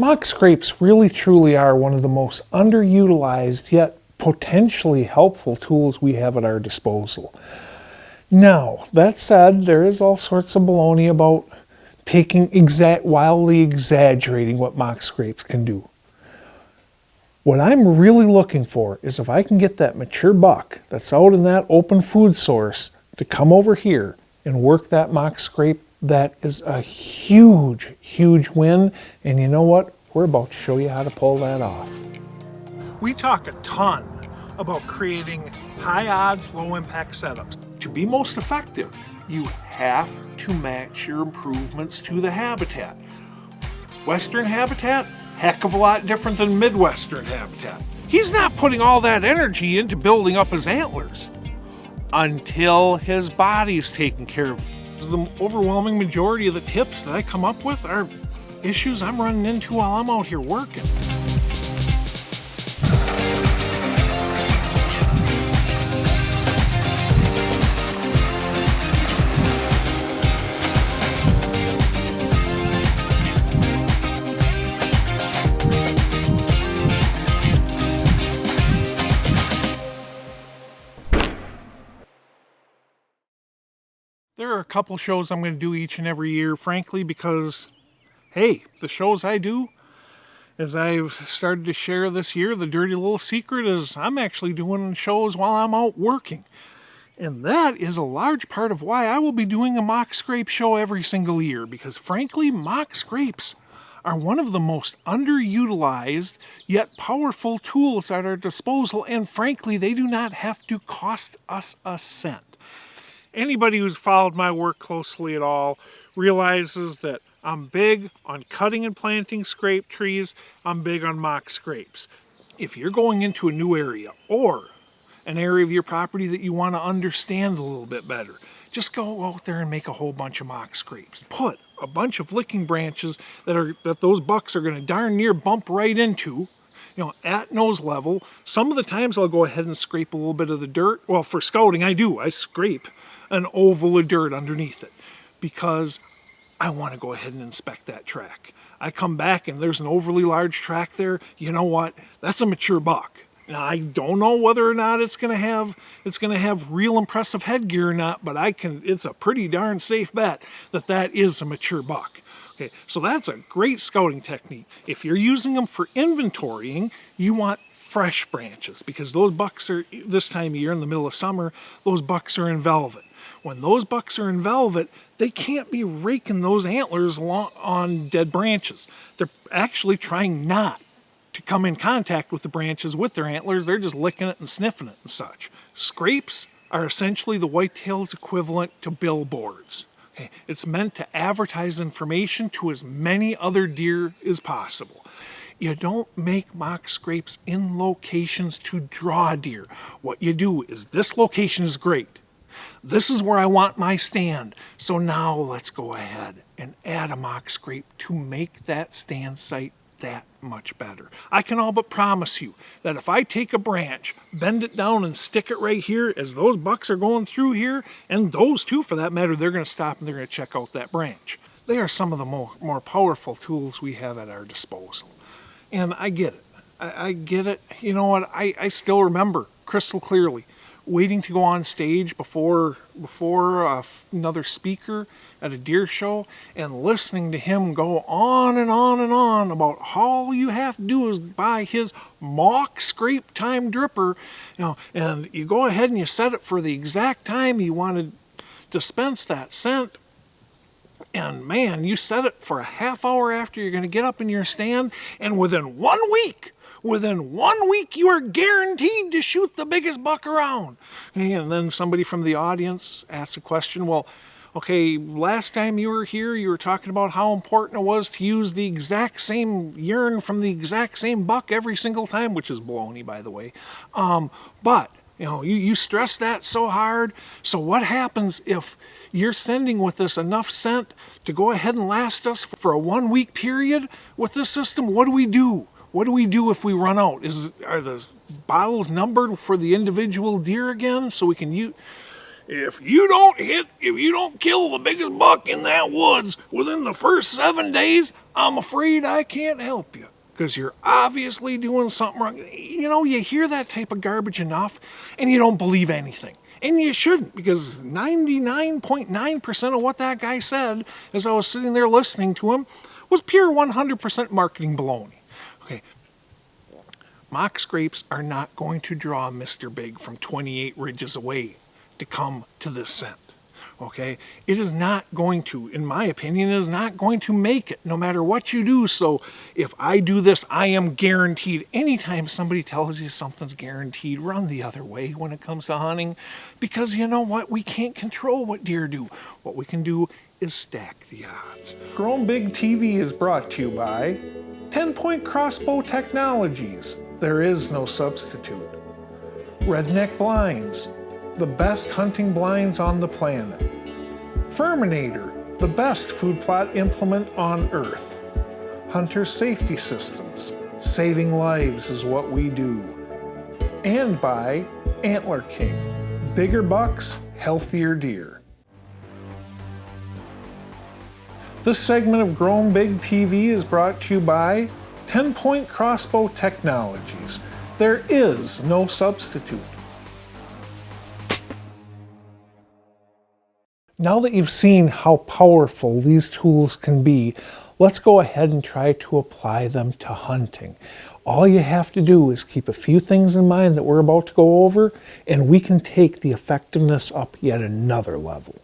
Mock scrapes really truly are one of the most underutilized yet potentially helpful tools we have at our disposal. Now, that said, there is all sorts of baloney about wildly exaggerating what mock scrapes can do. What I'm really looking for is if I can get that mature buck that's out in that open food source to come over here and work that mock scrape, that is a huge, huge win. And you know what? We're about to show you how to pull that off. We talk a ton about creating high odds, low impact setups. To be most effective, you have to match your improvements to the habitat. Western habitat, heck of a lot different than Midwestern habitat. He's not putting all that energy into building up his antlers until his body's taken care of. The overwhelming majority of the tips that I come up with are issues I'm running into while I'm out here working. There are a couple shows I'm going to do each and every year, frankly, because, hey, the shows I do, as I've started to share this year, the dirty little secret is I'm actually doing shows while I'm out working. And that is a large part of why I will be doing a mock scrape show every single year, because frankly, mock scrapes are one of the most underutilized yet powerful tools at our disposal, and frankly, they do not have to cost us a cent. Anybody who's followed my work closely at all realizes that I'm big on cutting and planting scrape trees. I'm big on mock scrapes. If you're going into a new area or an area of your property that you want to understand a little bit better, just go out there and make a whole bunch of mock scrapes. Put a bunch of licking branches that those bucks are going to darn near bump right into, at nose level. Some of the times I'll go ahead and scrape a little bit of the dirt. Well, for scouting, I scrape an oval of dirt underneath it because I want to go ahead and inspect that track. I come back and there's an overly large track there. You know what? That's a mature buck. Now, I don't know whether or not it's going to have real impressive headgear or not, but it's a pretty darn safe bet that is a mature buck. Okay, so that's a great scouting technique. If you're using them for inventorying, you want fresh branches because those bucks are, this time of year in the middle of summer, those bucks are in velvet. When those bucks are in velvet, they can't be raking those antlers on dead branches. They're actually trying not to come in contact with the branches with their antlers. They're just licking it and sniffing it and such. Scrapes are essentially the whitetail's equivalent to billboards. Okay? It's meant to advertise information to as many other deer as possible. You don't make mock scrapes in locations to draw deer. What you do is, this location is great. This is where I want my stand. So now let's go ahead and add a mock scrape to make that stand site that much better. I can all but promise you that if I take a branch, bend it down and stick it right here as those bucks are going through here, and those two for that matter, they're going to stop and they're going to check out that branch. They are some of the more powerful tools we have at our disposal. And I get it. I get it. You know what? I still remember crystal clearly waiting to go on stage before another speaker at a deer show and listening to him go on and on and on about all you have to do is buy his mock scrape time dripper, and you go ahead and you set it for the exact time you want to dispense that scent. And man, you set it for a half hour after you're going to get up in your stand, and within 1 week, you are guaranteed to shoot the biggest buck around. And then somebody from the audience asks a question, well, okay, last time you were here, you were talking about how important it was to use the exact same urine from the exact same buck every single time, which is baloney, by the way. But you stress that so hard. So what happens if you're sending with this enough scent to go ahead and last us for a 1 week period with this system? What do we do? What do we do if we run out? Are the bottles numbered for the individual deer again so we can use? if you don't kill the biggest buck in that woods within the first 7 days, I'm afraid I can't help you. Because you're obviously doing something wrong. You know, you hear that type of garbage enough and you don't believe anything. And you shouldn't, because 99.9% of what that guy said as I was sitting there listening to him was pure 100% marketing baloney. Okay, mock scrapes are not going to draw Mr. Big from 28 ridges away to come to this scent. Okay, it is not going to, in my opinion, is not going to make it no matter what you do. So if I do this, I am guaranteed. Anytime somebody tells you something's guaranteed, run the other way when it comes to hunting, because you know what? We can't control what deer do. What we can do is stack the odds. Grown Big TV is brought to you by 10-Point Crossbow Technologies. There is no substitute. Redneck Blinds, the best hunting blinds on the planet. Furminator, the best food plot implement on earth. Hunter Safety Systems, saving lives is what we do. And by Antler King, bigger bucks, healthier deer. This segment of Grown Big TV is brought to you by 10-Point Crossbow Technologies. There is no substitute. Now that you've seen how powerful these tools can be, let's go ahead and try to apply them to hunting. All you have to do is keep a few things in mind that we're about to go over, and we can take the effectiveness up yet another level.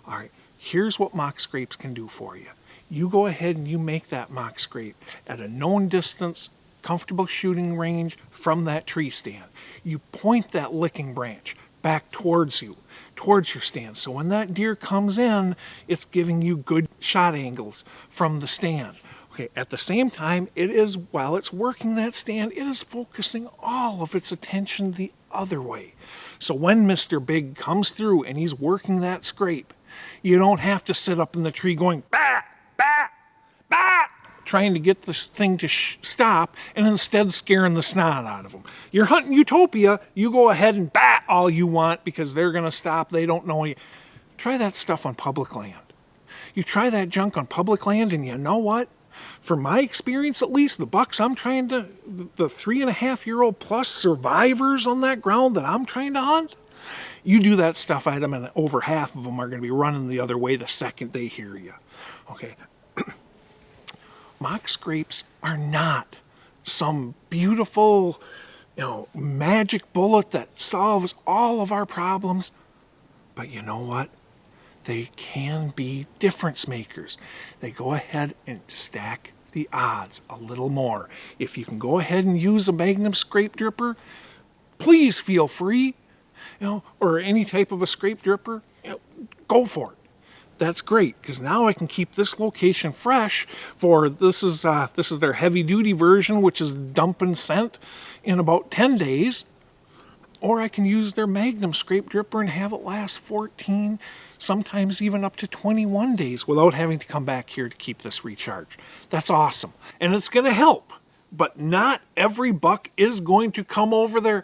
All right, here's what mock scrapes can do for you. You go ahead and you make that mock scrape at a known distance, comfortable shooting range from that tree stand. You point that licking branch back towards you, towards your stand. So when that deer comes in, it's giving you good shot angles from the stand. Okay, at the same time, while it's working that stand, it is focusing all of its attention the other way. So when Mr. Big comes through and he's working that scrape, you don't have to sit up in the tree going, bah, bah, bah, trying to get this thing to stop and instead scaring the snot out of them. You're hunting utopia, you go ahead and bat all you want because they're going to stop, they don't know you. Try that stuff on public land. You try that junk on public land and you know what? From my experience at least, the bucks the 3.5-year-old plus survivors on that ground that I'm trying to hunt, you do that stuff at them and over half of them are going to be running the other way the second they hear you. Okay. Mock scrapes are not some beautiful, magic bullet that solves all of our problems. But you know what? They can be difference makers. They go ahead and stack the odds a little more. If you can go ahead and use a Magnum scrape dripper, please feel free, or any type of a scrape dripper, go for it. That's great, because now I can keep this location fresh for, this is their heavy duty version, which is dumping scent in about 10 days. Or I can use their Magnum scrape dripper and have it last 14, sometimes even up to 21 days without having to come back here to keep this recharged. That's awesome. And it's going to help. But not every buck is going to come over there.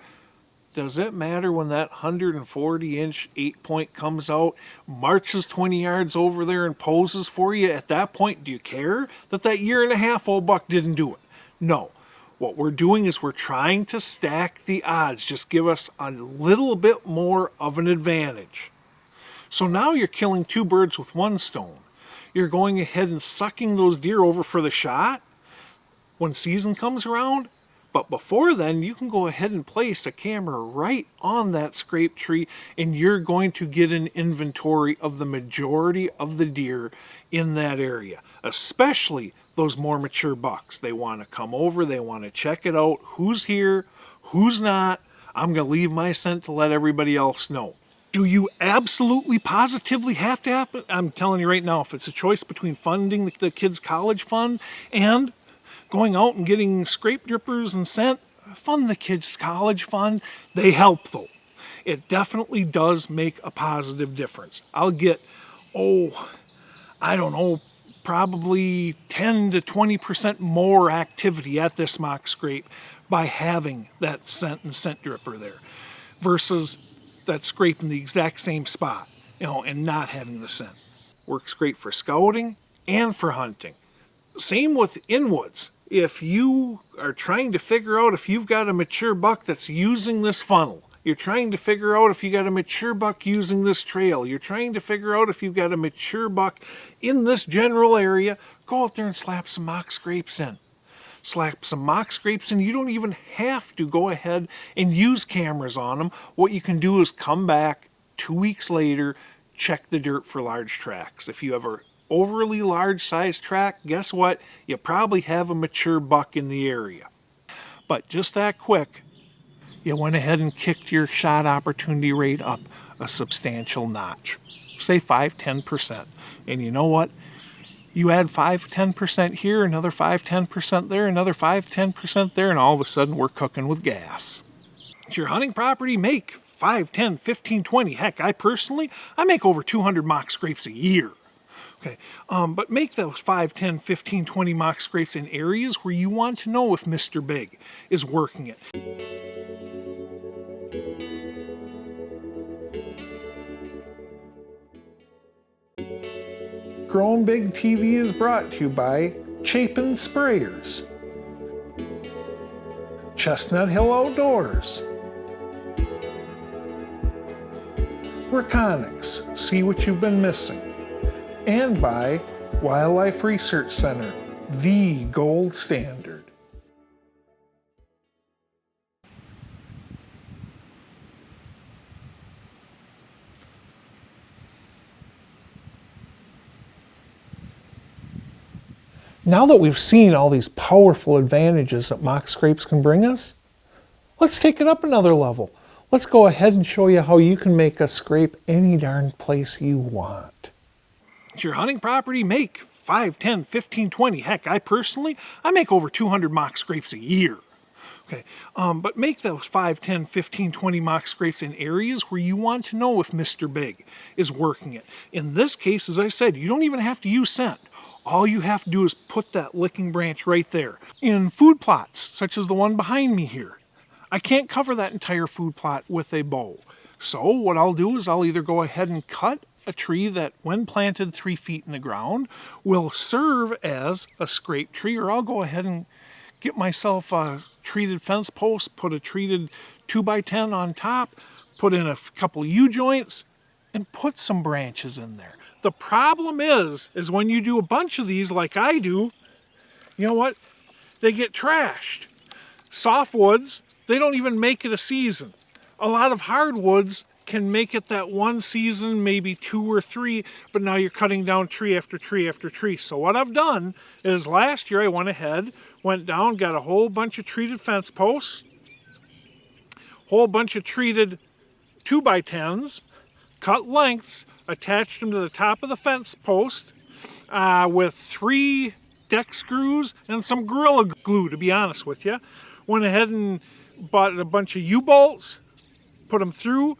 Does it matter when that 140-inch 8-point comes out, marches 20 yards over there and poses for you? At that point, do you care that 1.5-year-old buck didn't do it? No. What we're doing is we're trying to stack the odds. Just give us a little bit more of an advantage. So now you're killing two birds with one stone. You're going ahead and sucking those deer over for the shot when season comes around. But before then, you can go ahead and place a camera right on that scrape tree and you're going to get an inventory of the majority of the deer in that area, especially those more mature bucks. They want to come over, they want to check it out, who's here, who's not. I'm going to leave my scent to let everybody else know. Do you absolutely positively have to happen? I'm telling you right now, if it's a choice between funding the kids' college fund and going out and getting scrape drippers and scent, fund the kids' college fund. They help though. It definitely does make a positive difference. I'll get, probably 10 to 20% more activity at this mock scrape by having that scent and scent dripper there versus that's scraping the exact same spot, and not having the scent. Works great for scouting and for hunting. Same with inwoods. If you are trying to figure out if you've got a mature buck that's using this funnel, you're trying to figure out if you got a mature buck using this trail, you're trying to figure out if you've got a mature buck in this general area, go out there and slap some mock scrapes in. Slap some mock scrapes in. You don't even have to go ahead and use cameras on them. What you can do is come back 2 weeks later, check the dirt for large tracks. If you have an overly large size track, guess what? You probably have a mature buck in the area. But just that quick, you went ahead and kicked your shot opportunity rate up a substantial notch. Say 5-10%. And you know what? You add 5-10% here, another 5-10% there, another 5-10% there, and all of a sudden we're cooking with gas. It's your hunting property, make 5, 10, 15, 20. Heck, I make over 200 mock scrapes a year. Okay, but make those 5, 10, 15, 20 mock scrapes in areas where you want to know if Mr. Big is working it. Growing Big TV is brought to you by Chapin Sprayers, Chestnut Hill Outdoors, Reconics, see what you've been missing, and by Wildlife Research Center, the gold standard. Now that we've seen all these powerful advantages that mock scrapes can bring us, let's take it up another level. Let's go ahead and show you how you can make a scrape any darn place you want. It's your hunting property, make 5, 10, 15, 20. Heck, I make over 200 mock scrapes a year. Okay, but make those 5, 10, 15, 20 mock scrapes in areas where you want to know if Mr. Big is working it. In this case, as I said, you don't even have to use scent. All you have to do is put that licking branch right there. In food plots, such as the one behind me here, I can't cover that entire food plot with a bow. So what I'll do is I'll either go ahead and cut a tree that, when planted 3 feet in the ground, will serve as a scrape tree, or I'll go ahead and get myself a treated fence post, put a treated 2x10 on top, put in a couple U-joints, and put some branches in there. The problem is when you do a bunch of these like I do, you know what? They get trashed. Softwoods, they don't even make it a season. A lot of hardwoods can make it that one season, maybe 2 or 3, but now you're cutting down tree after tree after tree. So what I've done is last year I went down, got a whole bunch of treated fence posts, whole bunch of treated 2x10s, cut lengths, attached them to the top of the fence post with 3 deck screws and some Gorilla Glue, to be honest with you. Went ahead and bought a bunch of U-bolts, put them through,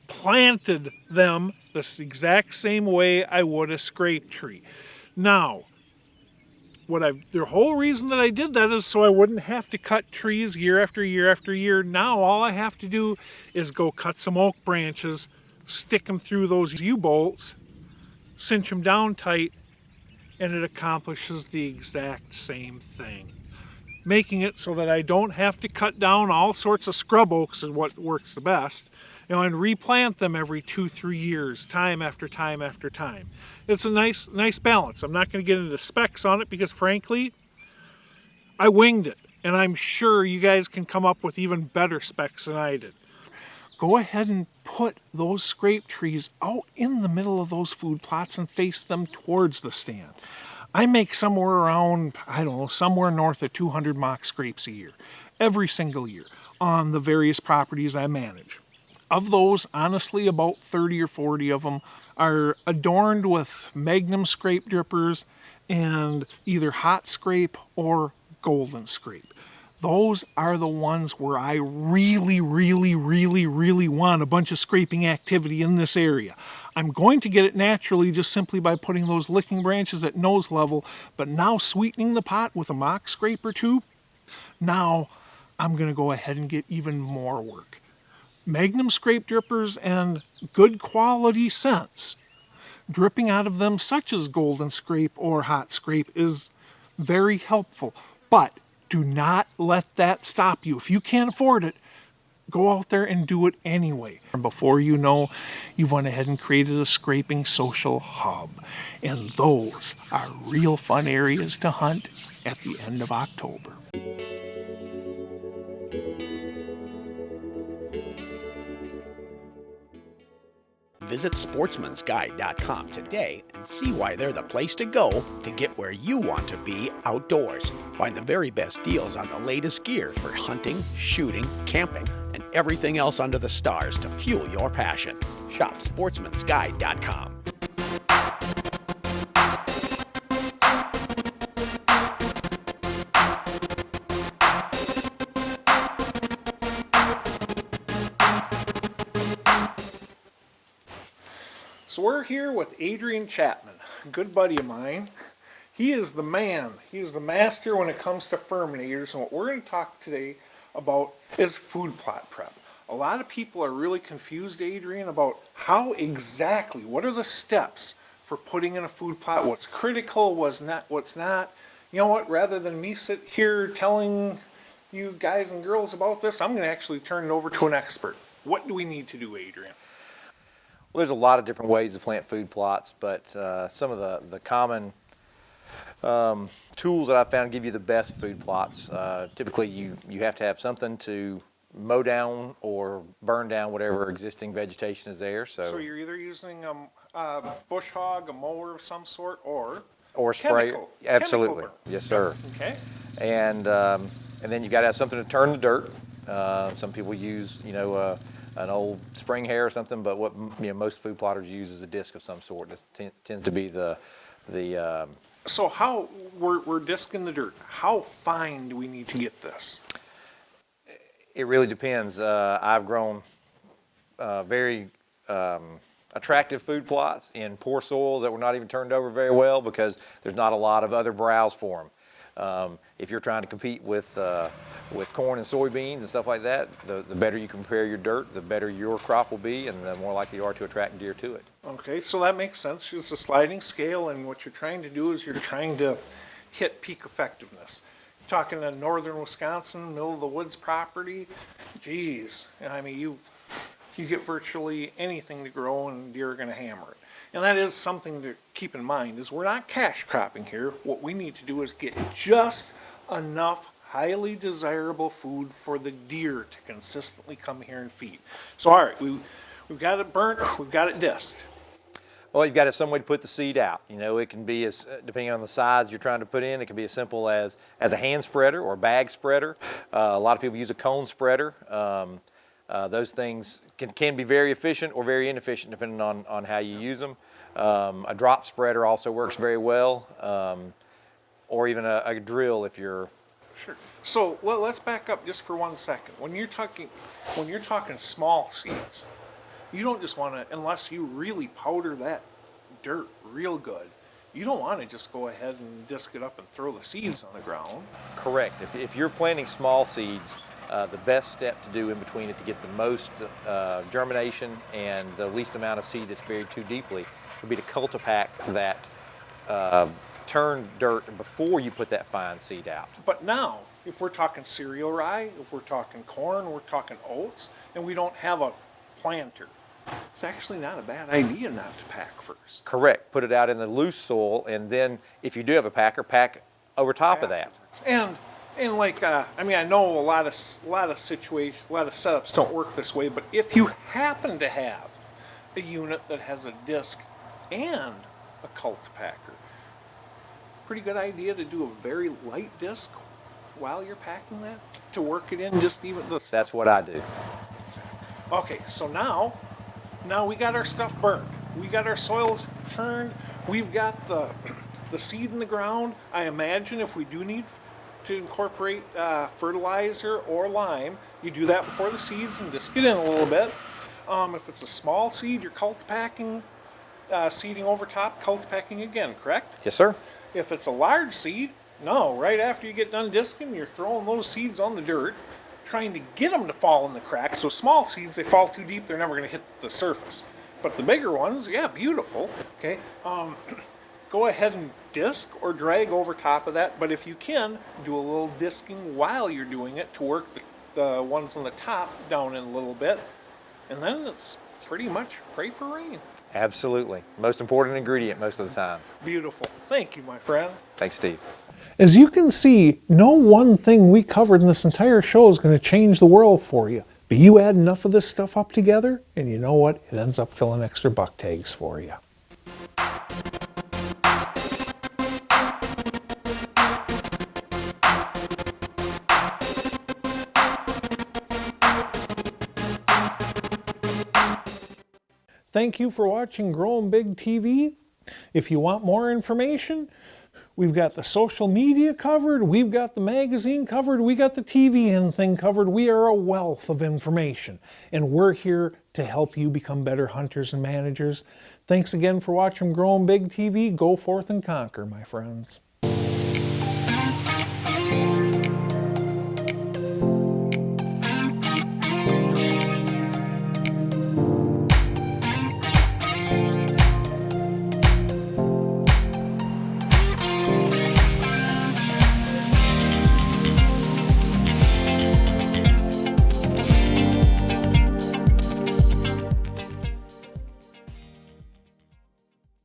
planted them the exact same way I would a scrape tree. Now, the whole reason that I did that is so I wouldn't have to cut trees year after year after year. Now all I have to do is go cut some oak branches, stick them through those U-bolts, cinch them down tight, and it accomplishes the exact same thing. Making it so that I don't have to cut down all sorts of scrub oaks is what works the best, and replant them every 2-3 years, time after time after time. It's a nice balance. I'm not going to get into specs on it because frankly, I winged it, and I'm sure you guys can come up with even better specs than I did. Go ahead and put those scrape trees out in the middle of those food plots and face them towards the stand. I make somewhere around, somewhere north of 200 mock scrapes a year, every single year, on the various properties I manage. Of those, honestly, about 30 or 40 of them are adorned with Magnum scrape drippers and either hot scrape or golden scrape. Those are the ones where I really want a bunch of scraping activity in this area. I'm going to get it naturally just simply by putting those licking branches at nose level, but now sweetening the pot with a mock scrape or two, now I'm going to go ahead and get even more work. Magnum scrape drippers and good quality scents dripping out of them, such as Golden Scrape or Hot Scrape, is very helpful. But do not let that stop you. If you can't afford it, go out there and do it anyway. Before you know, you've went ahead and created a scraping social hub. And those are real fun areas to hunt at the end of October. Visit sportsmansguide.com today and see why they're the place to go to get where you want to be outdoors. Find the very best deals on the latest gear for hunting, shooting, camping, and everything else under the stars to fuel your passion. Shop sportsmansguide.com. So we're here with Adrian Chapman, a good buddy of mine. He is the man. He is the master when it comes to furminators. And what we're going to talk today about is food plot prep. A lot of people are really confused, Adrian, about how exactly, what are the steps for putting in a food plot, what's critical, what's not. You know what, rather than me sit here telling you guys and girls about this, I'm going to actually turn it over to an expert. What do we need to do, Adrian? Well, there's a lot of different ways to plant food plots, but some of the common tools that I found give you the best food plots. Typically, you have to have something to mow down or burn down whatever existing vegetation is there. So you're either using a bush hog, a mower of some sort, or spray. Absolutely, yes, sir. Okay. And then you got to have something to turn the dirt. Some people use, an old spring hair or something, but what most food plotters use is a disc of some sort. It tends to be the So how we're discing the dirt? How fine do we need to get this? It really depends. I've grown very attractive food plots in poor soils that were not even turned over very well because there's not a lot of other browse for them. If you're trying to compete with corn and soybeans and stuff like that, the better you can prepare your dirt, the better your crop will be, and the more likely you are to attract deer to it. Okay, so that makes sense. It's a sliding scale, and what you're trying to do is you're trying to hit peak effectiveness. You're talking to northern Wisconsin, middle of the woods property. Geez, I mean, you get virtually anything to grow, and deer are going to hammer it. And that is something to keep in mind, is we're not cash cropping here. What we need to do is get just enough highly desirable food for the deer to consistently come here and feed. So all right, we've got it burnt, we've got it disked. Well, you've got to have some way to put the seed out. It can be, as depending on the size you're trying to put in, it can be as simple as a hand spreader or a bag spreader. A lot of people use a cone spreader. Those things can be very efficient or very inefficient depending on how you use them. A drop spreader also works very well, or even a drill if you're... Sure. So let's back up just for 1 second. When you're talking small seeds, you don't just want to, unless you really powder that dirt real good, you don't want to just go ahead and disc it up and throw the seeds on the ground. Correct. If you're planting small seeds, the best step to do in between it to get the most germination and the least amount of seed that's buried too deeply would be to cultipack that turn dirt before you put that fine seed out. But now, if we're talking cereal rye, if we're talking corn, we're talking oats, and we don't have a planter, it's actually not a bad idea not to pack first. Correct. Put it out in the loose soil, and then if you do have a packer, pack over top of that. And like, I know a lot of situations, a lot of setups don't work this way, but if you happen to have a unit that has a disc and a cultipacker, pretty good idea to do a very light disc while you're packing that, to work it in just even the... That's what I do. Okay, so now we got our stuff burned. We got our soils turned. We've got the seed in the ground. I imagine if we do need to incorporate fertilizer or lime, you do that before the seeds and disc it in a little bit. If it's a small seed, you're cultipacking, seeding over top, cultipacking again, correct? Yes, sir. If it's a large seed, no, right after you get done disking, you're throwing those seeds on the dirt, trying to get them to fall in the cracks. So small seeds, they fall too deep, they're never going to hit the surface. But the bigger ones, yeah, beautiful. Okay, go ahead and disc or drag over top of that. But if you can, do a little disking while you're doing it to work the ones on the top down in a little bit. And then it's pretty much pray for rain. Absolutely. Most important ingredient most of the time. Beautiful. Thank you, my friend. Thanks, Steve. As you can see, no one thing we covered in this entire show is going to change the world for you. But you add enough of this stuff up together, and you know what? It ends up filling extra buck tags for you. Thank you for watching Growing Big TV. If you want more information, we've got the social media covered, we've got the magazine covered, we got the TV and thing covered. We are a wealth of information, and we're here to help you become better hunters and managers. Thanks again for watching Growing Big TV. Go forth and conquer, my friends.